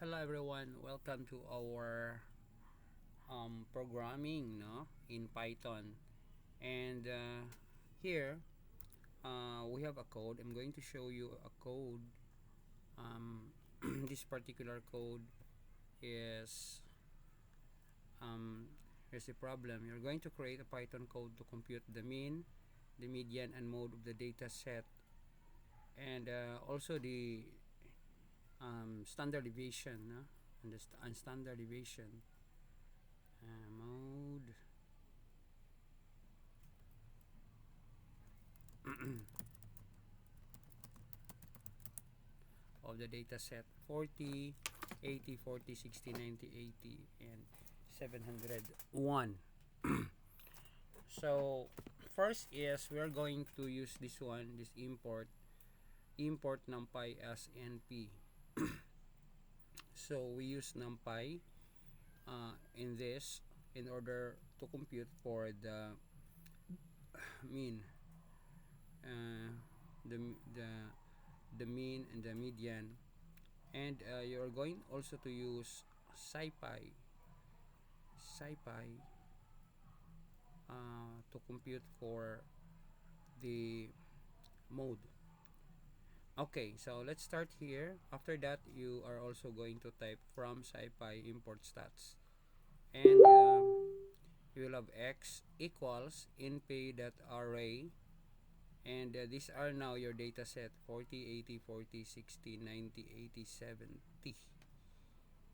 Hello everyone, welcome to our programming in Python. And here we have a code. I'm going to show you a code. um, this particular code is here's the problem. You're going to create a Python code to compute the mean, the median, and mode of the data set, and also the standard deviation, and standard deviation mode of the data set: 40, 80, 40, 60, 90, 80, and 701. So first is we're going to use this one, this import numpy as np. So we use numpy in this in order to compute for the mean, uh, the the the mean and the median. And you're going also to use scipy to compute for the mode. Okay, so let's start here. After that, you are also going to type from scipy import stats, and you will have x equals np.array, and these are now your data set: 40, 80, 40, 60, 90, 80, 70.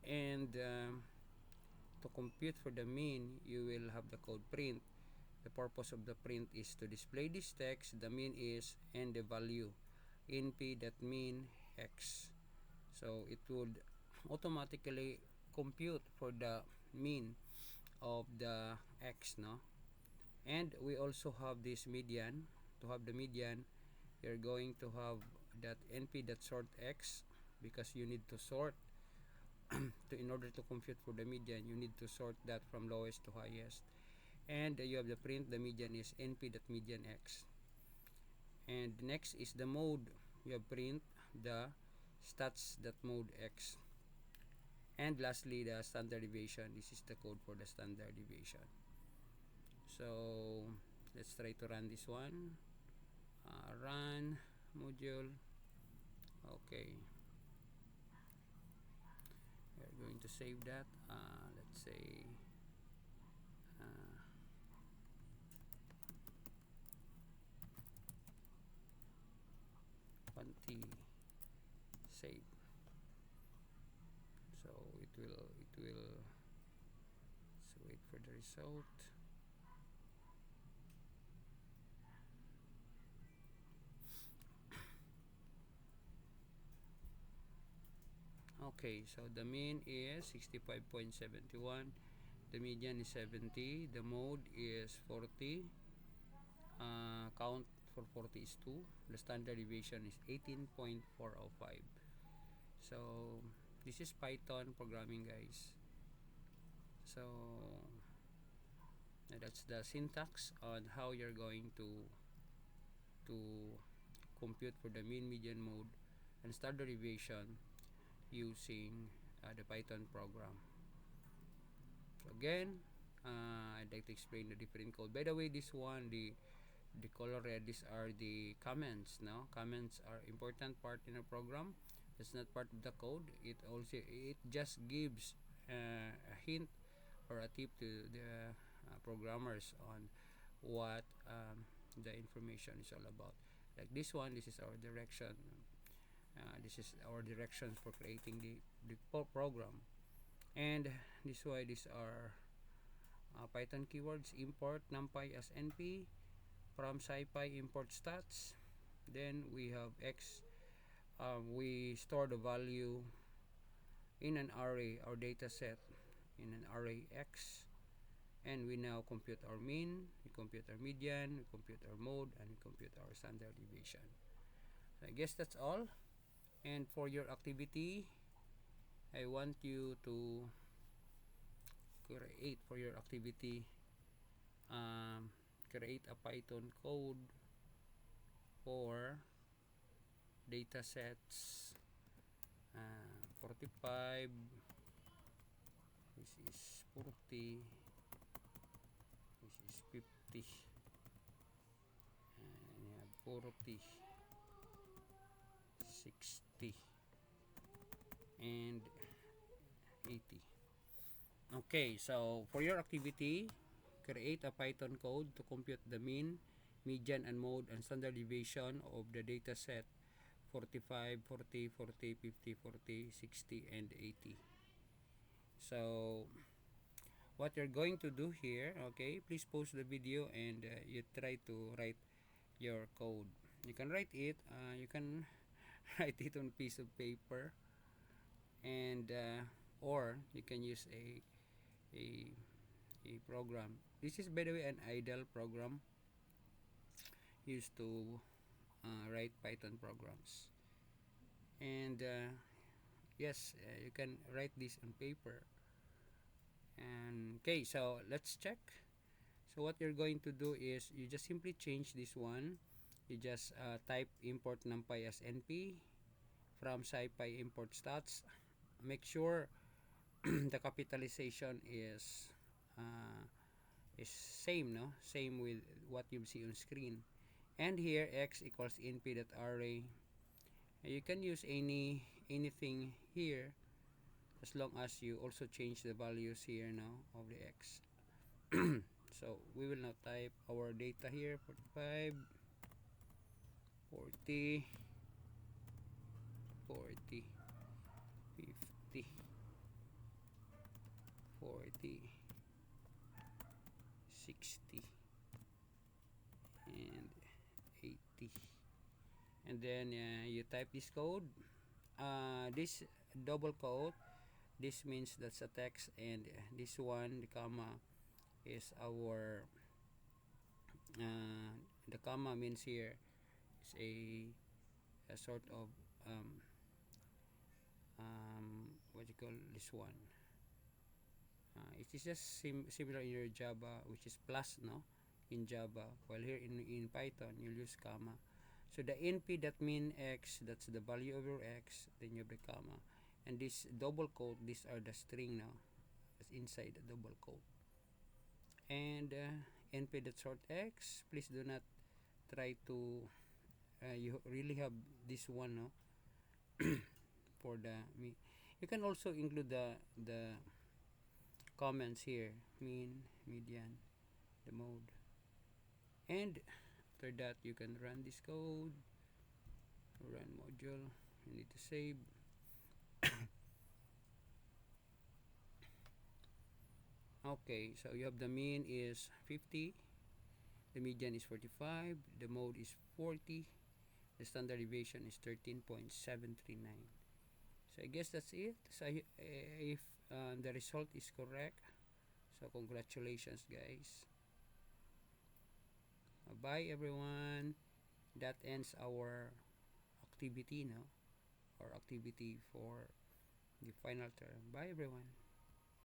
And to compute for the mean, you will have the code print. The purpose of the print is to display this text: the mean is, and the value np.mean x. So it would automatically compute for the mean of the x, no? And we also have this median. To have the median, you're going to have that np.sort x, because you need to sort in order to compute for the median, you need to sort that from lowest to highest. And you have the print: the median is np.median x. And next is the mode. You have print the stats.mode x. And lastly, the standard deviation. This is the code for the standard deviation. So let's try to run this one. Run module. Okay, we're going to save that. Let's say uh, 20. Save. So it will so wait for the result. Okay, so the mean is 65.71, the median is 70, the mode is 40, count for 40 is 2, the standard deviation is 18.405. So this is Python programming, guys. So that's the syntax on how you're going to compute for the mean, median, mode, and standard deviation using the Python program. So again, I'd like to explain the different code. By the way, this one, the color red, these are the comments. No, comments are important part in a program. It's not part of the code. It just gives a hint or a tip to the programmers on what the information is all about. Like this one, this is our direction. This is our directions for creating the program. And this why these are Python keywords: import numpy as np, from scipy import stats. Then we have x. We store the value in an array, our data set in an array x, and we now compute our mean, we compute our median, we compute our mode, and we compute our standard deviation. So I guess that's all. And for your activity, I want you to create for your activity, create a Python code for data sets, 45, this is 40, this is 50, and you have 40, 60, and 80. Okay, so for your activity, create a Python code to compute the mean, median, and mode and standard deviation of the data set 45, 40, 40, 50, 40, 60, and 80. So what you're going to do here, okay, please pause the video and you try to write your code. You can write it, you can write it on a piece of paper, and or you can use a a program. This is, by the way, an idle program used to write Python programs. And yes, you can write this on paper. And okay, so let's check. So what you're going to do is you just simply change this one. You just type import numpy as np from scipy import stats. Make sure the capitalization is same, no, same with what you see on screen. And here x equals np.array. You can use anything here as long as you also change the values here now of the x. So we will now type our data here: 45, 40, 40, 50, 40, 60, and 80. And then you type this code. This double quote, this means that's a text, and this one, the comma, is our the comma means here is a sort of what you call this one. It is just similar in your Java, which is plus, no, in Java. While here in Python, you'll use comma. So the np that mean x, that's the value of your x, then you have the comma. And this double quote, these are the string now. That's inside the double quote. And np that sort x, please do not try to you really have this one, no, for the me. You can also include the comments here: mean, median, the mode. And after that, you can run this code, run module. You need to save. Okay, so you have the mean is 50, the median is 45, the mode is 40, the standard deviation is 13.739. So I guess that's it. So if the result is correct, so congratulations, guys. Bye everyone. That ends our activity now, or activity for the final term. Bye everyone.